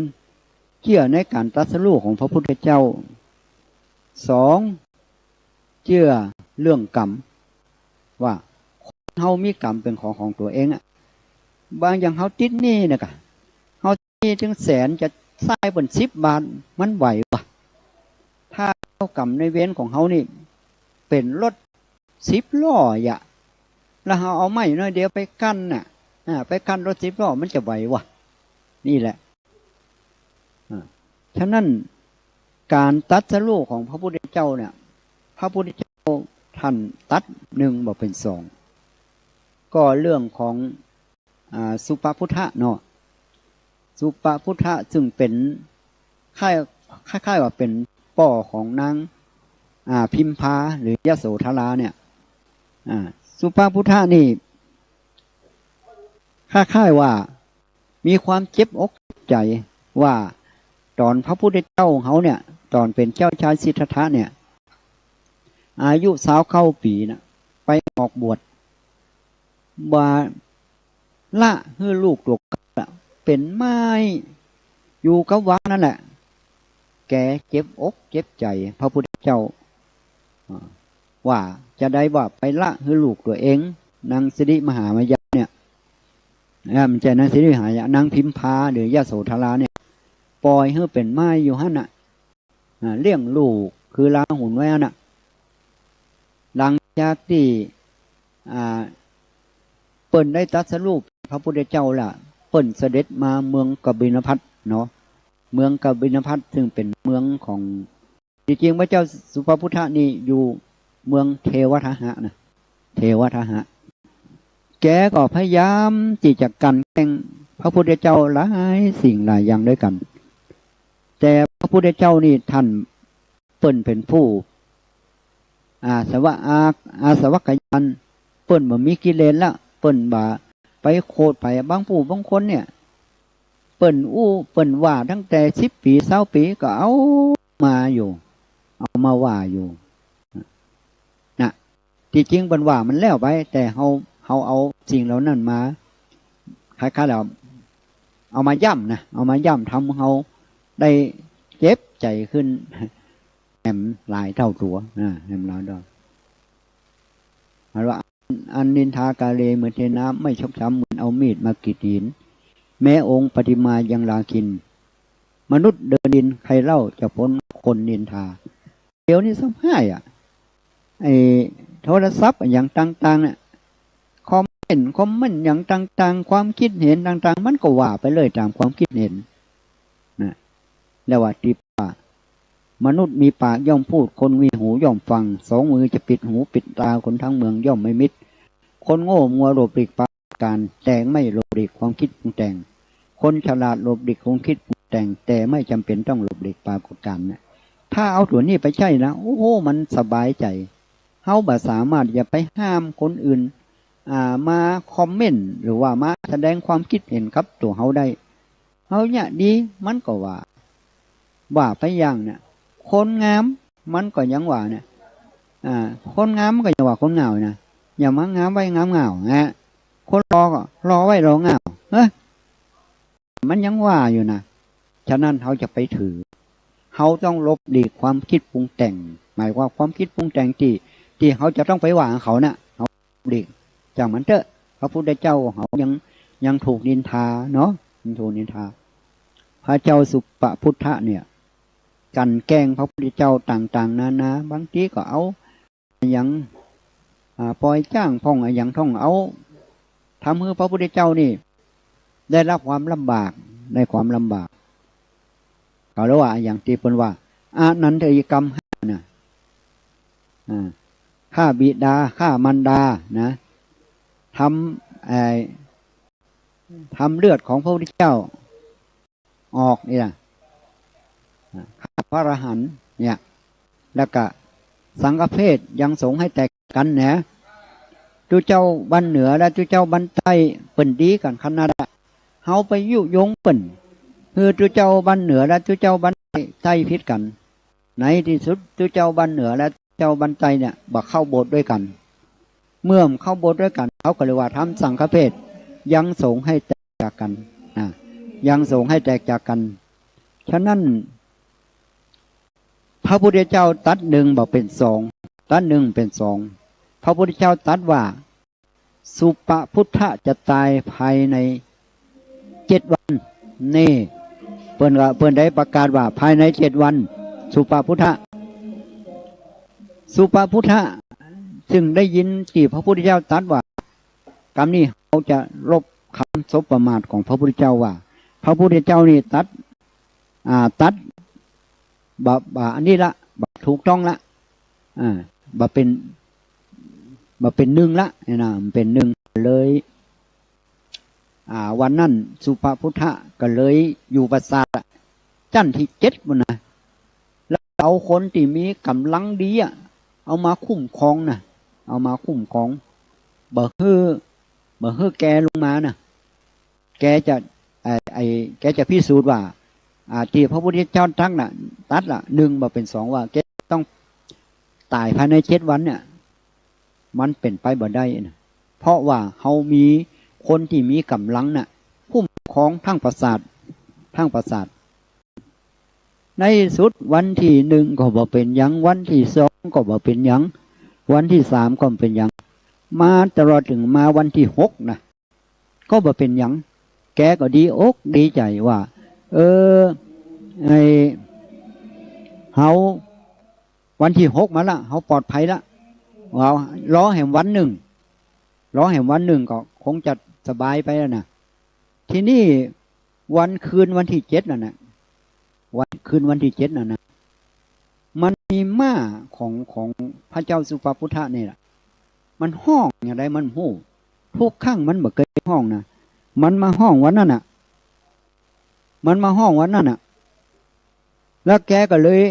เชื่อในการตรัสรู้ของพระพุทธเจ้าสองเชื่อเรื่องกรรมว่าเขามีกรรมเป็นของตัวเองบางอย่างเขาติดหนี้นะกะเขาติดถึงแสนจะใส่บน10 บาทมันไหววะถ้าเขากรรมในเว้นของเขานี่เป็นรถ10 ล้อแล้วเขาเอาไม้น้อยเดียวไปกั้นไปกั้นรถ10 ล้อมันจะไหววะนี่แหละฉะนั้นการตรัสรู้ของพระพุทธเจ้าเนี่ยพระพุทธเจ้าท่านตัด1บอกเป็น2ก็เรื่องของสุปพุทธะเนาะสุปพุทธะซึ่งเป็นคล้ายว่าเป็นป่อของนางพิมพาหรือยโสธราเนี่ยสุปพุทธะนี่คล้ายว่ามีความเจ็บอกใจว่าตอนพระพุทธเจ้าของเขาเนี่ยตอนเป็นเจ้าชายสิทธัตถะเนี่ยอายุ29 ปีนะไปออกบวชละให้ลูกตัวเป็นไม้อยู่กับวังนั่นแหละแกเจ็บอกเจ็บใจพระพุทธเจ้าว่าจะได้ว่าไปละให้ลูกตัวเองนางสิริมหามายาเนี่ย มันจะนางศรีวิหารนางพิมพาหรือยโสธราเนี่ยปล่อยให้เป็นไม้อยู่หั่นน่ะเลี้ยงลูกคือลาหุนไว้น่ะหลังจากที่เปิ้นได้ตรัสรู้พระพุทธเจ้าล่ะเปิ้นเสด็จมาเมืองกบิลพัสเนาะเมืองกบิลพัสซึ่งเป็นเมืองของจริงๆพระเจ้าสุภพุทธะนี่อยู่เมืองเทวทหะนะเทวทหะแกก็พยายามที่จะกันแกล้งพระพุทธเจ้าหลายสิ่งหลายอย่างด้วยกันแต่พระพุทธเจ้านี่ท่านเปิ้นเป็นผู้อาสวะกยันเปิ้นบ่มีกิเลสละเปิ้นบ่ไปโคดไปบางผู้บางคนเนี่ยเปิ้นว่าตั้งแต่10 ปี20 ปีก็เอามาอยู่เอามาว่าอยู่นะที่จริงเปิ้นว่ามันแล้วไปแต่เฮาเอาสิ่งเหล่านั้นมาคล้ายๆแล้วเอามาย่ำนะเอามาย่ำทำเฮาได้เจ็บใจขึ้นแหมหลายเท่าตัวแหมหลายดอกว่าอันนินทากาเลเหมือนเทน้ำไม่ชกช้ำเหมือนเอามีดมากรีดหินแม้องค์ปฏิมายังลาคินมนุษย์เดินดินใครเล่าจะพ้นคนนินทาเดี๋ยวนี้สัมภาษณ์ไอ้โทรศัพท์อย่างต่างๆเนี่ยคอมเมนต์อย่างต่างๆความคิดเห็นต่างๆมันก็ว่าไปเลยตามความคิดเห็นนะแล้วว่าที่ป่ามนุษย์มีปากย่อมพูดคนมีหูย่อมฟัง2 มือจะปิดหูปิดตาคนทั้งเมืองย่อมไม่มิดคนโง่มัวหลบหลีกปากการแต่ไม่หลบหลีกความคิดปรุงแต่งคนฉลาดหลบหลีกความคิดปรุงแต่งแต่ไม่จำเป็นต้องหลบหลีกปรากฏการณ์นะถ้าเอาตัวนี้ไปใช่นะโอ้โหมันสบายใจเฮาบ่สามารถจะไปห้ามคนอื่นมาคอมเมนต์หรือว่ามาแสดงความคิดเห็นครับตัวเฮาได้เฮาเนี่ยดีมันก็ว่าไปอย่างเนี่ยคนงามมันก็ยังว่าเนี่ยคนงามมันก็ยังว่าคนเหงานะอย่ามางามไว้งามเหงาคนรอก็รอไว้รอเหงามันยังว่าอยู่นะฉะนั้นเขาจะไปถือเขาต้องลบหลีกความคิดปรุงแต่งหมายว่าความคิดปรุงแต่งที่เขาจะต้องไปว่าเขาน่ะเขาหลีกจากมันเถอะพระพุทธเจ้าเขายังถูกนินทาเนาะถูกนินทาพระเจ้าสุปพุทธะเนี่ยกันแกล้งพระพุทธเจ้าต่างๆนานาบางทีก็เอาอย่างปล่อยจ้างพ่องอย่างท่องเอาทำให้พระพุทธเจ้านี่ได้รับความลำบากได้ความลำบากเขาเรียกว่าอย่างที่เป็นว่าอานันทยกรรม5นะฆ่าบิดาฆ่ามารดานะทำเลือดของพระพุทธเจ้าออกนี่นะพระอรหันต์เนี่ยแล้วก็สังฆเพศยังสงให้แตกกันนะจุเจ้าบันเหนือและจุเจ้าบันใต้เปิ่นดีกันขนาดเฮาไปยุยงเปิ่นคือจุเจ้าบันเหนือและจุเจ้าบันใต้พิษกันในที่สุดจุเจ้าบันเหนือและเจ้าบันใต้เนี่ยบักเข้าโบสถ์ด้วยกันเมื่อเข้าโบสถ์ด้วยกันเขาก็เลยว่าทำสังฆเพศยังสงให้แตกจากกันยังสงให้แตกจากกันฉะนั้นพระพุทธเจ้าตัด1บอกเป็น2ตัด1เป็น2พระพุทธเจ้าตัดว่าสุปพุทธะจะตายภายใน7 วันนี่เพิ่นได้ประกาศว่าภายใน7 วันสุปพุทธะซึ่งได้ยินที่พระพุทธเจ้าตรัสว่ากรรมนี้เขาจะลบคำสบประมาทของพระพุทธเจ้าว่าพระพุทธเจ้านี่ตัดอันนี้ละถูกต้องละเป็น1ละเนี่ยนะมันเป็น1เลยวันนั้นสุปพุทธะก็เลยอยู่ปราสาทจันทร์ที่7มันนะแล้วเอาคนที่มีกำลังดีเอามาคุ้มครองนะเอามาคุ้มครองบ่ฮือแกลงมานะแกจะพิสูจน์ว่าที่พระพุทธเจ้าทั้งน่ะตัดละ1มาเป็น2ว่าแกต้องตายภายใน7 วันเนี่ยมันเป็นไปบ่ได้นะเพราะว่าเขามีคนที่มีกำลังน่ะคุ้มครองทั้งปราสาทในสุดวันที่1ก็บ่เป็นหยังวันที่2ก็บ่เป็นหยังวันที่3ก็เป็นหยังมาตลอดถึงมาวันที่6นะ ก็บ่เป็นหยังแกก็ดีอกดีใจว่าไอเฮาวันที่6มาละเฮาปลอดภัยละว้าวล้อแห่งวันหนึ่งก็คงจะสบายไปแล้วนะทีนี้วันคืนวันที่7นั่นน่ะวันคืนวันที่7นั่นนะมันมีม้าของพระเจ้าสุปพุทธะนี่แหละมันห้องอย่างไรมันหู้ทุกครั้งมันบ่เคยห้องนะมันมาห้องวันนั้นน่ะแล้วแกก็เลย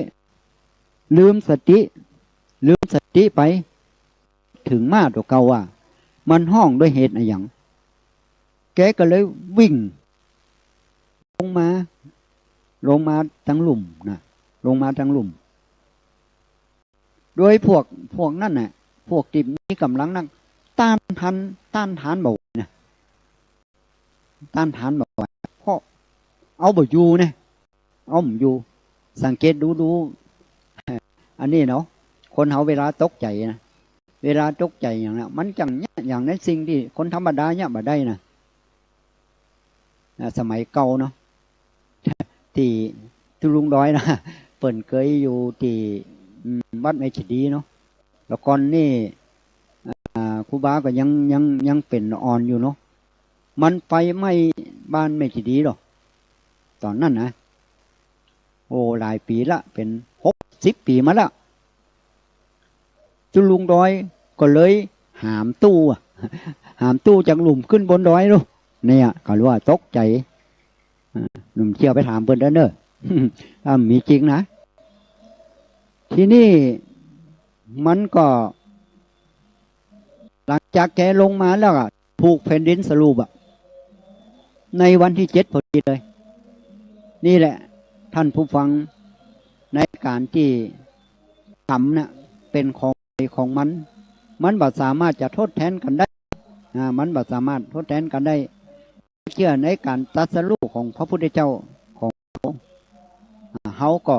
ลืมสติไปถึงม้าตัวเก่าว่ามันห้องด้วยเหตุอะไรอย่างแกก็เลยวิ่งลงมาทางหลุมนะลงมาทางหลุมโดยพวกนั่นน่ะพวกติมนี้กำลังนั่งต้านทานบอกนะต้านทานบอกว่าเพราะเอาบ่อยู่เนี่ยเอาบ่อยู่สังเกตดูอันนี้เนาะคนเขาเวลาตกใจนะเวลาตกใจอย่างนั้นมันจังเนี่ยอย่างนั้นสิ่งที่คนธรรมดาเนี่ยบ่ได้นะสมัยเก่าเนาะที่ทุลุงดอยนะเปิ่นเคยอยู่ที่วัดเมจิดีเนาะแล้วก่อนนี่ครูบาก็ยังเป็นอ่อนอยู่เนาะมันไฟไหม้บ้านเมจิดีหรอตอนนั้นนะโอ้หลายปีละเป็น60 ปีมาละจุลุงดอยก็เลยหามตู้จากหลุมขึ้นบนดอยลูกเนี่ยก็รู้ว่าตกใจหนุ่มเชี่ยวไปถามเพิ่นเด้อมีจริงนะที่นี่มันก็หลังจากแกลงมาแล้วก็ถูกแผ่นดินสรุปในวันที่7พอดีเลยนี่แหละท่านผู้ฟังในการที่ทำนะเป็นของมันบ่สามารถจะทดแทนกันได้มันบ่สามารถทดแทนกันได้เชื่อในการตรัสรู้ของพระพุทธเจ้าของเขาก็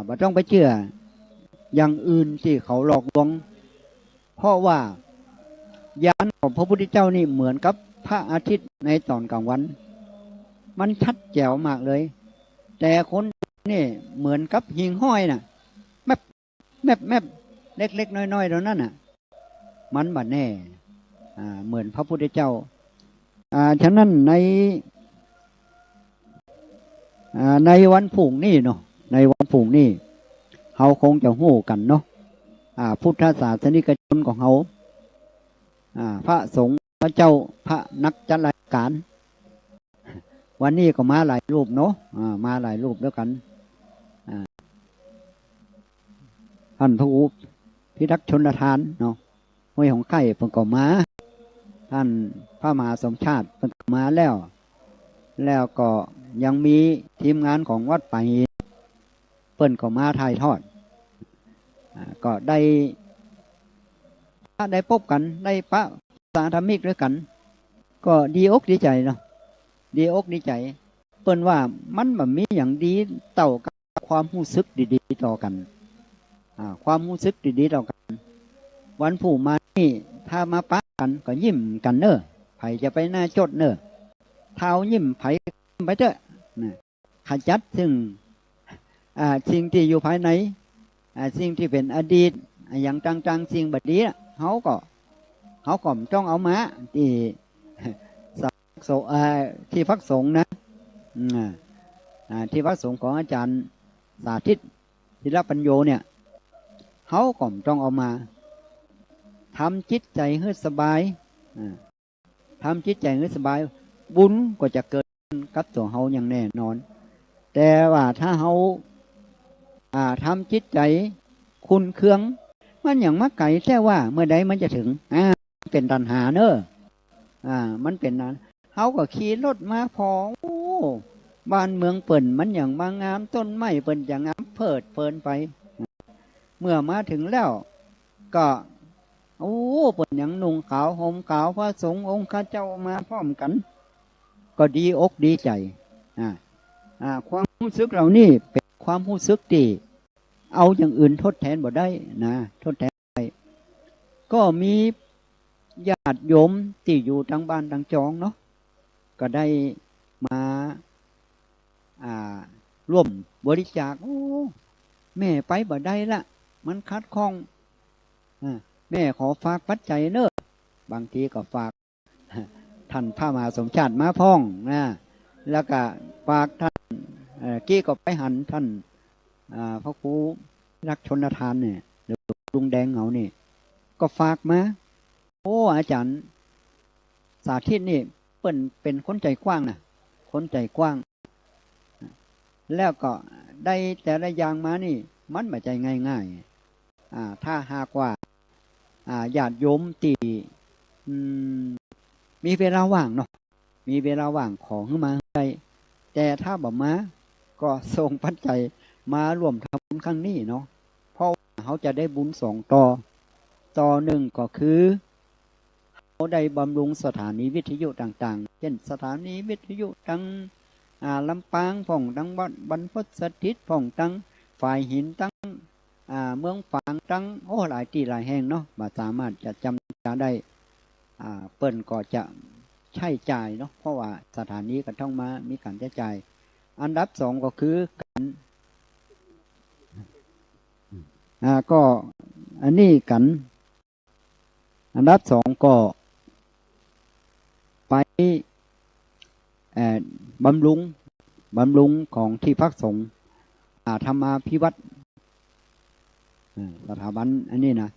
บ่ต้องไปเชื่ออย่างอื่นที่เขาหลอกลวงเพราะว่าญาณของพระพุทธเจ้านี่เหมือนกับพระอาทิตย์ในตอนกลางวันมันชัดแจ๋วมากเลยแต่คนนี่เหมือนกับหิ่งห้อยน่ะแมบเล็กๆน้อยๆตรงนั้นน่ะมันบ่แน่เหมือนพระพุทธเจ้าฉะนั้นในวันพรุ่งนี้เนาะในวันพรุ่งนี้เขาคงจะหู้กันเนาะพุทธศาสนิกชนของเขาพระสงฆ์พระเจ้าพระนักจัดรายการวันนี้ก็มาหลายรูปเนาะมาหลายรูปแล้วกันท่านพระอุพิทักษ์ชนทานเนาะห้วยของไก่เพิ่งก็มาท่านพระมหาสมชาติเพิ่งก็มาแล้วก็ยังมีทีมงานของวัดป่าหินเพิ่นก็มาถ่ายทอดก็ได้พบกันได้ปะสาธมิกด้วยกันก็ดีอกดีใจเนาะดีอกดีใจเปิ้นว่ามันแบบมีอย่างดีเต่ากับความรู้สึกดีๆต่อกันความรู้สึกดีๆต่อกันวันผู้มานี่ถ้ามาปะกันก็ยิ้มกันเนอะไผจะไปหน้าจดเนอะเท้ายิ้มไผไปเถอะขจัดซึ่งสิ่งที่อยู่ภายในสิ่งที่เป็นอดีตอย่างจังๆสิ่งบัดนี้เขาก็ต้องเอามาที่ที่พักสงฆ์นะที่พักสงฆ์ของอาจารย์สาธิตศิลปัญโยเนี่ยเขาก็ต้องเอามาทำจิตใจให้สบายทำจิตใจให้สบายบุญก็จะเกิดกับตัวเขาอย่างแน่นอนแต่ว่าถ้าเขาทำจิตใจคุณเคืองมันอย่างมักไก่แค่ว่าเมื่อใดมันจะถึงเป็นตัณหาเนอะมันเป็นนั้นเขาก็ขี่รถมาพอบ้านเมืองเปิ่นมันอย่างบางงามต้นไม้เปิ่นอย่างงามเพินไปเมื่อมาถึงแล้วก็เปิ่นอย่างนุ่งขาวห่มขาวพระสงฆ์องค์ข้าเจ้ามาพร้อมกันก็ดีอกดีใจความรู้สึกเหล่านี้เป็นความรู้สึกที่เอาอย่างอื่นทดแทนบ่ได้นะทดแทนได้ก็มี ญาติโยมที่อยู่ทางบ้านทางจองเนาะก็ได้มาร่วมบริจาคโอ้แม่ไปบ่ได้ละมันคัดข้องแม่ขอฝากปัจจัยเนอะบางทีก็ฝากท่านพระมหาสมชาติมาพ่องนะแล้วก็ฝากท่านกี้ก็ไปหันท่านพระครูรักชนทานเนี่ยหรือลุงแดงเหงานี่ก็ฝากมาโอ้อาจารย์สาธิตนี่เป็นคนใจกว้างนะคนใจกว้างแล้วก็ได้แต่ละอย่างมานี่มันไม่ใจง่ายๆถ้าหากว่าญาติโยมที่มีเวลาว่างเนาะมีเวลาว่างของขึ้นมาได้แต่ถ้าบ่มาก็ส่งปัจจัยมาร่วมทำบุญครั้งนี้เนาะเพราะว่าเขาจะได้บุญสองต่อหนึ่งก็คือเขาได้บำรุงสถานีวิทยุต่างๆเช่นสถานีวิทยุทั้งลำปางผ่องทั้งบรรพตสถิตผ่องทั้งฝ่ายหินทั้งเมืองฝางทั้งโอ้หลายที่หลายแห่งเนาะบ่สามารถจะจำได้เปิ้นก็จะใช้จ่ายเนาะเพราะว่าสถานีก็ต้องมามีการใช้จ่ายอันดับสองก็คือกันก็อันนี้กันอันดับสองก็ไปบำรุงของที่พักสงฆ์ธรรมาภิวัตรสถาบันอันนี้นะ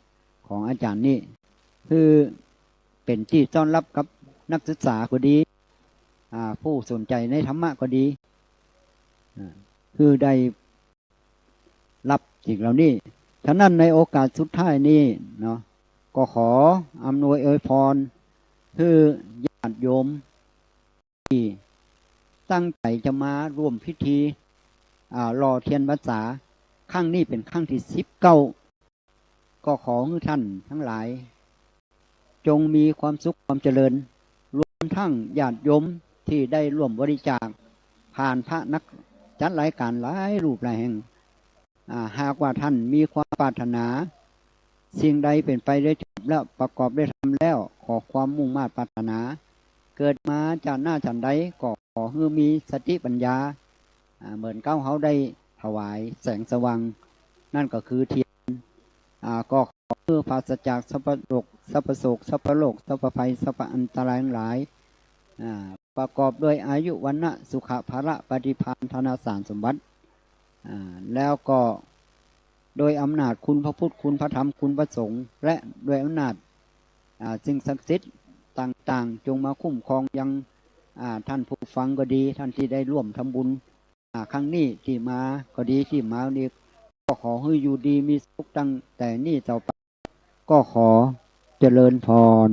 ของอาจารย์นี่คือเป็นที่ต้อนรับกับนักศึกษาก็ดีผู้สนใจในธรรมะก็ดีคือได้รับสิ่งเหล่านี้ฉะนั้นในโอกาสสุดท้ายนี้เนาะก็ขออำนวยอวยพรคือญาติโยมที่ตั้งใจจะมาร่วมพิธีรอเทียนพรรษาครั้งนี้เป็นครั้งที่19ก็ขอให้ท่านทั้งหลายจงมีความสุขความเจริญรวมทั้งญาติโยมที่ได้ร่วมบริจาคผ่านพระนักจัดรายการหลายรูปหลายแห่งหากว่าท่านมีความปรารถนาสิ่งใดเป็นไปได้จบแล้วประกอบได้ทำแล้วขอความมุ่งมา่ปรารถนาเกิดมาจากหน้าฉันใดก็ขอให้มีสติปัญญาเหมือนเก้าเขาได้ถวายแสงสว่างนั่นก็คือเทียนก็ขอเพื่อปราศจากสัพพโรคสัพพโศกสัพพโลกสัพพภัยสัพพอันตรายหลายประกอบด้วยอายุวันนะสุขภาระปฏิภาณธนาสารสมบัติแล้วก็โดยอำนาจคุณพระพุทธคุณพระธรรมคุณพระสงฆ์และโดยอำนาจสิ่งศักดิ์สิทธิ์ต่างๆจงมาคุ้มครองยังท่านผู้ฟังก็ดีท่านที่ได้ร่วมทำบุญครั้งนี้ที่มาก็ดีที่มานี้ก็ขอให้อยู่ดีมีสุขตั้งแต่นี้ต่อไปก็ขอเจริญพร